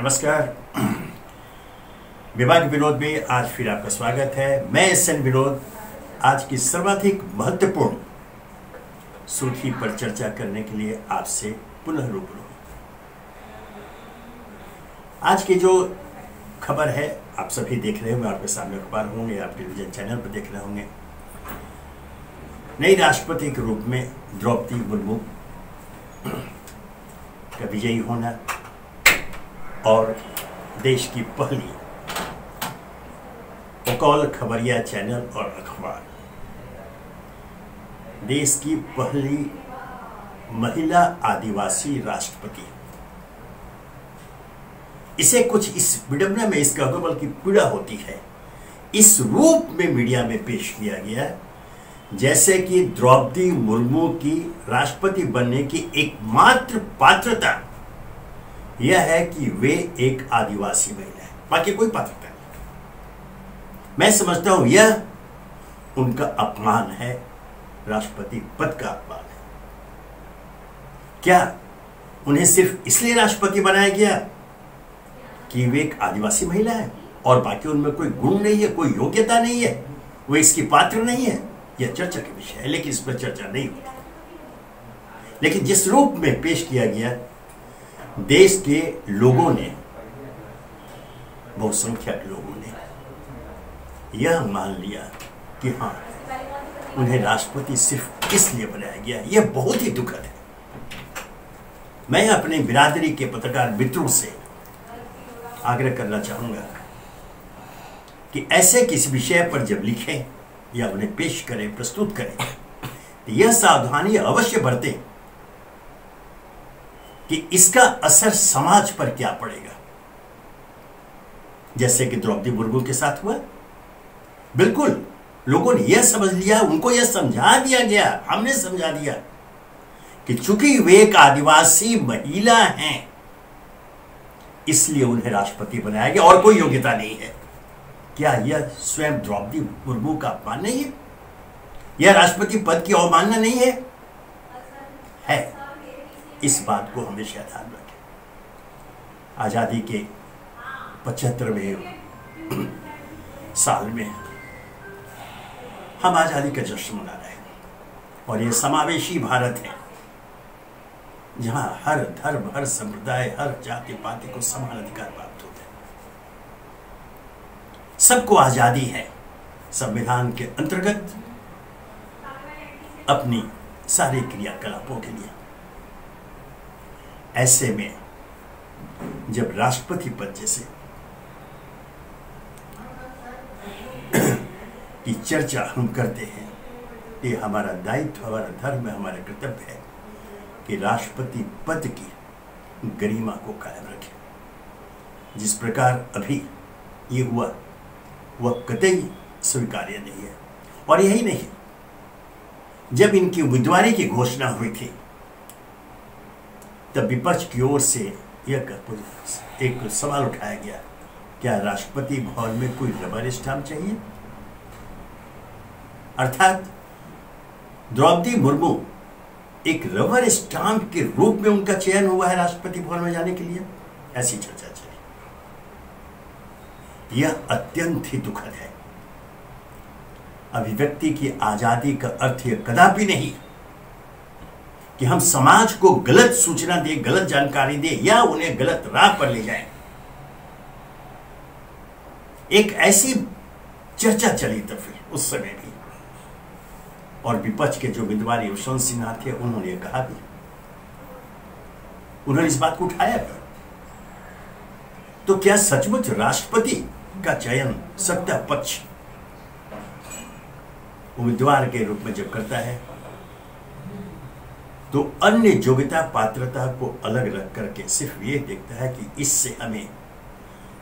नमस्कार। विभाग विनोद में आज फिर आपका स्वागत है। मैं एसएन विनोद आज की सर्वाधिक महत्वपूर्ण सुर्खी पर चर्चा करने के लिए आपसे पुनः रूबरू हूं। आज की जो खबर है आप सभी देख रहे होंगे, आपके सामने अखबार होंगे, आप टेलीविजन चैनल पर देख रहे होंगे। नई राष्ट्रपति के रूप में द्रौपदी मुर्मू का विजयी होना और देश की पहली बकौल खबरिया चैनल और अखबार, देश की पहली महिला आदिवासी राष्ट्रपति, इसे कुछ इस विडंबना में इसका बल्कि पीड़ा होती है, इस रूप में मीडिया में पेश किया गया जैसे कि द्रौपदी मुर्मू की राष्ट्रपति बनने की एकमात्र पात्रता यह है कि वे एक आदिवासी महिला है, बाकी कोई पात्रता नहीं। मैं समझता हूं यह उनका अपमान है, राष्ट्रपति पद का अपमान है। क्या उन्हें सिर्फ इसलिए राष्ट्रपति बनाया गया कि वे एक आदिवासी महिला है और बाकी उनमें कोई गुण नहीं है, कोई योग्यता नहीं है, वे इसकी पात्र नहीं है? यह चर्चा का विषय है, लेकिन इस पर चर्चा नहीं होती। लेकिन जिस रूप में पेश किया गया, देश के लोगों ने, बहुसंख्यक लोगों ने यह मान लिया कि हाँ, उन्हें राष्ट्रपति सिर्फ इसलिए बनाया गया। यह बहुत ही दुखद है। मैं अपने बिरादरी के पत्रकार मित्रों से आग्रह करना चाहूंगा कि ऐसे किसी विषय पर जब लिखें या उन्हें पेश करें, प्रस्तुत करें, तो यह सावधानी अवश्य बरतें कि इसका असर समाज पर क्या पड़ेगा। जैसे कि द्रौपदी मुर्मू के साथ हुआ, बिल्कुल लोगों ने यह समझ लिया, उनको यह समझा दिया गया, हमने समझा दिया कि चूंकि वे एक आदिवासी महिला हैं इसलिए उन्हें राष्ट्रपति बनाया गया और कोई योग्यता नहीं है। क्या यह स्वयं द्रौपदी मुर्मू का अपमान नहीं है? यह राष्ट्रपति पद की अवमानना नहीं है? है। इस बात को हमेशा ध्यान रखें। आजादी के 75वें साल में हम आजादी का जश्न मना रहे हैं और यह समावेशी भारत है जहां हर धर्म, हर संप्रदाय, हर जाति पाति को समान अधिकार प्राप्त होते हैं। सबको आजादी है संविधान के अंतर्गत अपनी सारी क्रियाकलापों के लिए। ऐसे में जब राष्ट्रपति पद जैसे की चर्चा हम करते हैं, ये हमारा दायित्व, हमारा धर्म है, हमारा कर्तव्य है कि राष्ट्रपति पद की गरिमा को कायम रखें। जिस प्रकार अभी ये हुआ वह कतई स्वीकार्य नहीं है। और यही नहीं, जब इनकी उम्मीदवारी की घोषणा हुई थी तब विपक्ष की ओर से यह एक सवाल उठाया गया, क्या राष्ट्रपति भवन में कोई रबर स्टाम्प चाहिए? अर्थात द्रौपदी मुर्मू एक रबर स्टाम्प के रूप में उनका चयन हुआ है राष्ट्रपति भवन में जाने के लिए, ऐसी चर्चा चली। यह अत्यंत ही दुखद है। अभिव्यक्ति की आजादी का अर्थ यह कदापि नहीं कि हम समाज को गलत सूचना दे, गलत जानकारी दे या उन्हें गलत राह पर ले जाएं। एक ऐसी चर्चा चली तब फिर उस समय भी, और विपक्ष के जो उम्मीदवार यशवंत सिन्हा थे उन्होंने कहा भी, उन्होंने इस बात को उठाया भी। तो क्या सचमुच राष्ट्रपति का चयन सत्ता पक्ष उम्मीदवार के रूप में जब करता है तो अन्य योग्यता पात्रता को अलग रख करके सिर्फ ये देखता है कि इससे हमें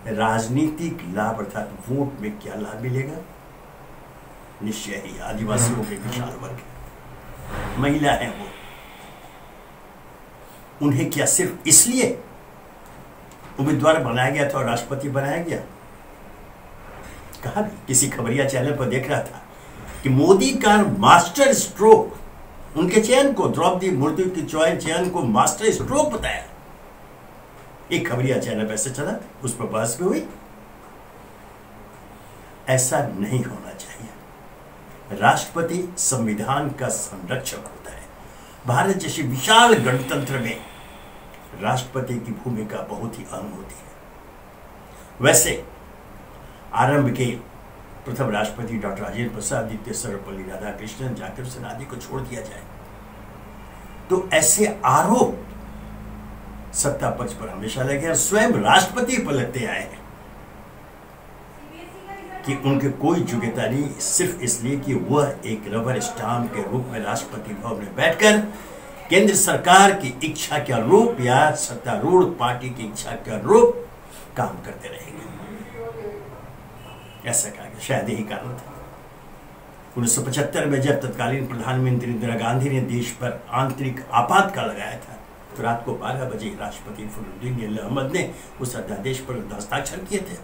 राजनीतिक लाभ अर्थात वोट में क्या लाभ मिलेगा? निश्चय ही आदिवासियों के विशाल वर्ग, महिला है वो, उन्हें क्या सिर्फ इसलिए उम्मीदवार बनाया गया था और राष्ट्रपति बनाया गया? कहा भी, किसी खबरिया चैनल पर देख रहा था कि मोदी का मास्टर स्ट्रोक, उनके चयन को, द्रौपदी मुर्मू की चयन को मास्टर स्ट्रोक बताया। एक खबरिया चैनल पे से चला, उस पर बहस भी हुई। ऐसा नहीं होना चाहिए। राष्ट्रपति संविधान का संरक्षक होता है। भारत जैसे विशाल गणतंत्र में राष्ट्रपति की भूमिका बहुत ही अहम होती है। वैसे आरंभ के प्रथम राष्ट्रपति डॉक्टर राजेंद्र प्रसाद, द्वितीय सर्वपल्ली राधाकृष्णन, जाकिर हुसैन आदि को छोड़ दिया जाए तो ऐसे आरोप सत्ता पक्ष पर हमेशा लगे, और स्वयं राष्ट्रपति पर लगते आए हैं कि उनके कोई योग्यता नहीं, सिर्फ इसलिए कि वह एक रबर स्टाम्प के रूप में राष्ट्रपति भवन में बैठकर केंद्र सरकार की इच्छा के अनुरूप या सत्तारूढ़ पार्टी की इच्छा के अनुरूप काम करते रहेंगे। ऐसा कहा गया, शायद यही कारण था। 1975 में जब तत्कालीन प्रधानमंत्री इंदिरा गांधी ने देश पर आंतरिक आपातकाल लगाया था तो रात को 12 बजे राष्ट्रपति फखरुद्दीन अहमद ने उस अध्यादेश पर हस्ताक्षर किए थे।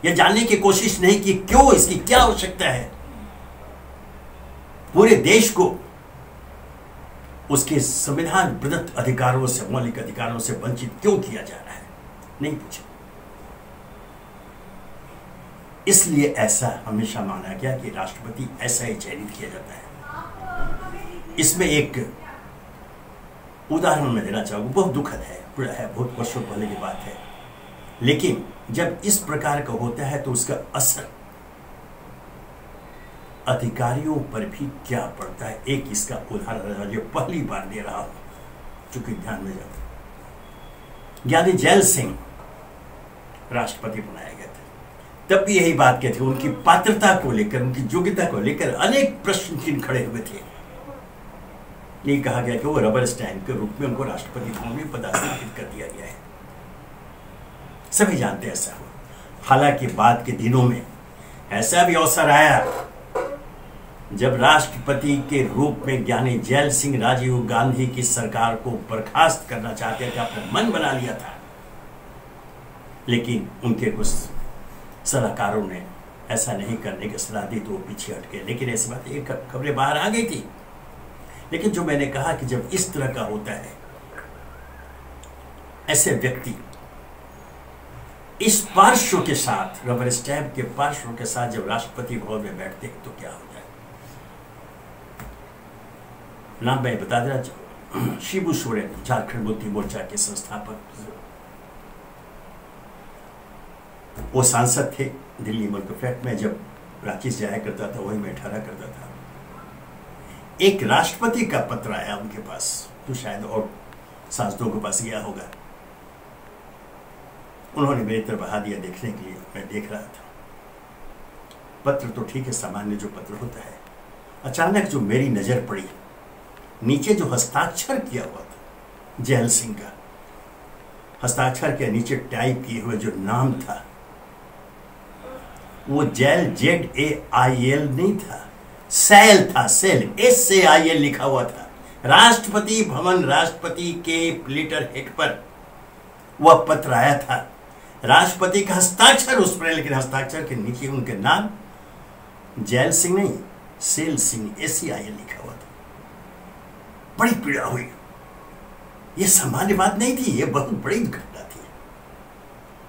यह जानने की कोशिश नहीं की क्यों, इसकी क्या आवश्यकता है, पूरे देश को उसके संविधान प्रदत्त अधिकारों से, मौलिक अधिकारों से वंचित क्यों किया जा रहा है, नहीं पूछा। इसलिए ऐसा हमेशा माना गया कि राष्ट्रपति ऐसा ही चयनित किया जाता है। इसमें एक उदाहरण मैं देना चाहूंगा, बहुत दुखद है, बहुत वर्षों पहले की बात है, लेकिन जब इस प्रकार का होता है तो उसका असर अधिकारियों पर भी क्या पड़ता है। एक इसका उदाहरण जो पहली बार दे रहा हूं, चूंकि ध्यान में जाओ, ज्ञानी जैल सिंह राष्ट्रपति बनाया गया था। तब भी यही बात कहते थे, उनकी पात्रता को लेकर, उनकी योग्यता को लेकर अनेक प्रश्न चिन्ह खड़े हुए थे। ये कहा गया कि वो रबर स्टैंप के रूप में उनको राष्ट्रपति भवन में पदस्थापित कर दिया गया है। सभी जानते हैं ऐसा हुआ। हालांकि बाद के दिनों में ऐसा भी अवसर आया जब राष्ट्रपति के रूप में ज्ञानी जैल सिंह राजीव गांधी की सरकार को बर्खास्त करना चाहते थे, अपना मन बना लिया था, लेकिन उनके कुछ सलाहकारों ने ऐसा नहीं करने की सलाह दी तो वो पीछे हट गए। लेकिन ऐसी बात, एक खबरें बाहर आ गई थी। लेकिन जो मैंने कहा कि जब इस तरह का होता है, ऐसे व्यक्ति इस पार्श्व के साथ, रबर स्टैम्प के पार्श्व के साथ जब राष्ट्रपति भवन में बैठते हैं तो क्या होता है। नाम मैं बता देना चाहूँ, शिबू सोरेन, झारखंड मुक्ति मोर्चा के संस्थापक, वो सांसद थे दिल्ली मल्क फ्लैट में। जब रांची से जाया करता था वहीं मैं ठहरा करता था। एक राष्ट्रपति का पत्र आया उनके पास, तो शायद और सांसदों के पास गया होगा। उन्होंने मेरी तरफ बहा दिया देखने के लिए, मैं देख रहा था। पत्र तो ठीक है, सामान्य जो पत्र होता है। अचानक जो मेरी नजर पड़ी, नीचे जो हस्ताक्षर किया हुआ था जैल सिंह का, हस्ताक्षर के नीचे टाइप किए हुए जो नाम था वो जैल ZAIL नहीं था, सैल था, सैल SAIL लिखा हुआ था। राष्ट्रपति भवन, राष्ट्रपति के लेटर हेड पर वह पत्र आया था। राष्ट्रपति का हस्ताक्षर उस पर, लेकिन हस्ताक्षर के नीचे उनके नाम जैल सिंह नहीं, सैल सिंह SAIL लिखा हुआ था। बड़ी पीड़ा हुई। यह सामान्य बात नहीं थी, यह बहुत बड़ी घटना थी।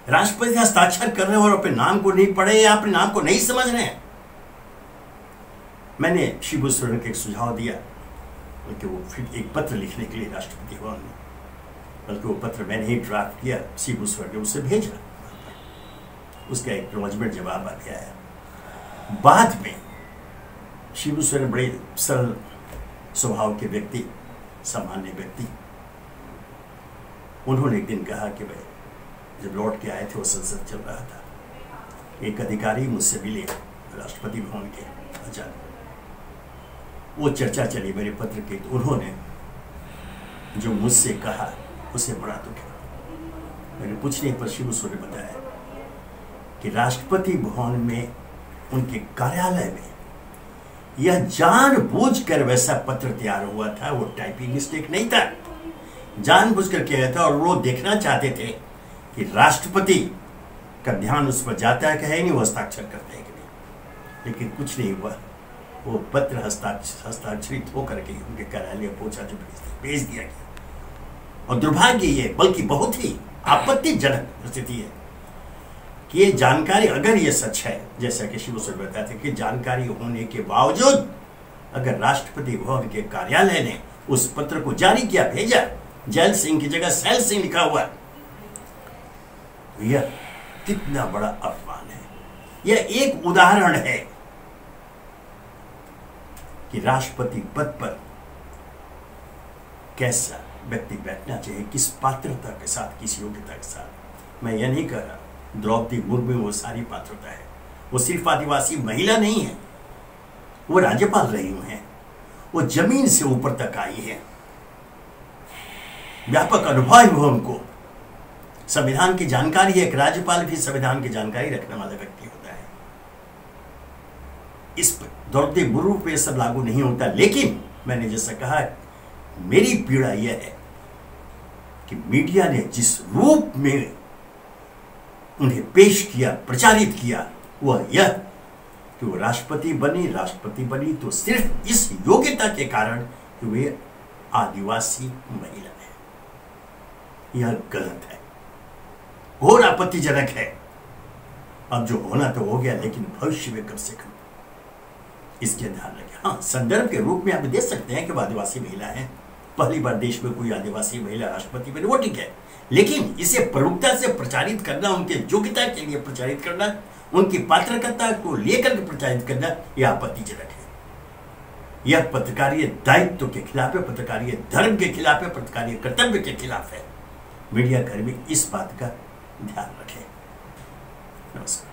राष्ट्रपति हस्ताक्षर कर रहे हैं और अपने नाम को नहीं पढ़े या अपने नाम को नहीं समझ रहे हैं। मैंने शिबू सोरेन को एक सुझाव दिया कि वो फिर एक पत्र लिखने के लिए राष्ट्रपति भवन में, बल्कि वो पत्र मैंने ही ड्राफ्ट किया, शिबू सोरेन ने उसे भेजा। उसका एक एक्नॉलेजमेंट जवाब आ गया है। बाद में शिबू सोरेन बड़े सरल स्वभाव के व्यक्ति, सामान्य व्यक्ति, उन्होंने एक दिन कहा कि भाई, जब लौट के आए थे, वो संसद चल रहा था, एक अधिकारी मुझसे मिले राष्ट्रपति भवन के। अचानक वो चर्चा चली मेरे पत्र की, तो उन्होंने जो मुझसे कहा उसे बड़ा दुख है। मैंने पूछने पर शिबू सोरेन ने बताया कि राष्ट्रपति भवन में, उनके कार्यालय में, यह जानबूझकर वैसा पत्र तैयार हुआ था। वो टाइपिंग मिस्टेक नहीं था, जानबूझकर किया था, और वो देखना चाहते थे कि राष्ट्रपति का ध्यान उस पर जाता है कि है नहीं, वो हस्ताक्षर करते हैं कि नहीं। लेकिन कुछ नहीं हुआ। वो पत्र हस्ताक्षरित होकर के उनके कार्यालय पहुंचा, जो भेज दिया गया। और दुर्भाग्य ये, बल्कि बहुत ही आपत्तिजनक स्थिति है कि ये जानकारी, अगर ये सच है जैसा कि शिव सर बताते थे कि जानकारी होने के बावजूद अगर राष्ट्रपति भवन के कार्यालय ने उस पत्र को जारी किया, भेजा, जैल सिंह की जगह सैल सिंह लिखा हुआ, यह कितना बड़ा अपमान है। यह एक उदाहरण है कि राष्ट्रपति पद पर कैसा व्यक्ति बैठना चाहिए, किस पात्रता के साथ, किस योग्यता के साथ। मैं यह नहीं कह रहा द्रौपदी मुर्मू वो सारी पात्रता है, वो सिर्फ आदिवासी महिला नहीं है, वो राज्यपाल रही हुई हैं, वो जमीन से ऊपर तक आई है, व्यापक अनुभव है उनको, संविधान की जानकारी है। एक राज्यपाल भी संविधान की जानकारी रखने वाला व्यक्ति होता है। इस द्रौपदी मुर्मू पे सब लागू नहीं होता, लेकिन मैंने जैसा कहा मेरी पीड़ा यह है कि मीडिया ने जिस रूप में उन्हें पेश किया, प्रचारित किया, वह यह कि वो राष्ट्रपति बनी तो सिर्फ इस योग्यता के कारण कि वे आदिवासी महिला है। यह गलत है, घोर आपत्तिजनक है। अब जो होना तो हो गया, लेकिन भविष्य में कम से कम इसके ध्यान रखें। हाँ, संदर्भ के रूप में आप दे सकते हैं कि वो आदिवासी महिला है, पहली बार देश में कोई आदिवासी महिला राष्ट्रपति बनी, वो ठीक है, लेकिन इसे प्रमुखता से प्रचारित करना, उनके योग्यता के लिए प्रचारित करना, उनकी पात्रता को लेकर के प्रचारित करना, यह आपत्तिजनक है। यह पत्रकारीय दायित्व के खिलाफ है, पत्रकारीय धर्म के खिलाफ है, पत्रकारीय कर्तव्य के खिलाफ है। मीडिया कर्मी इस बात का ध्यान रखें। नमस्कार।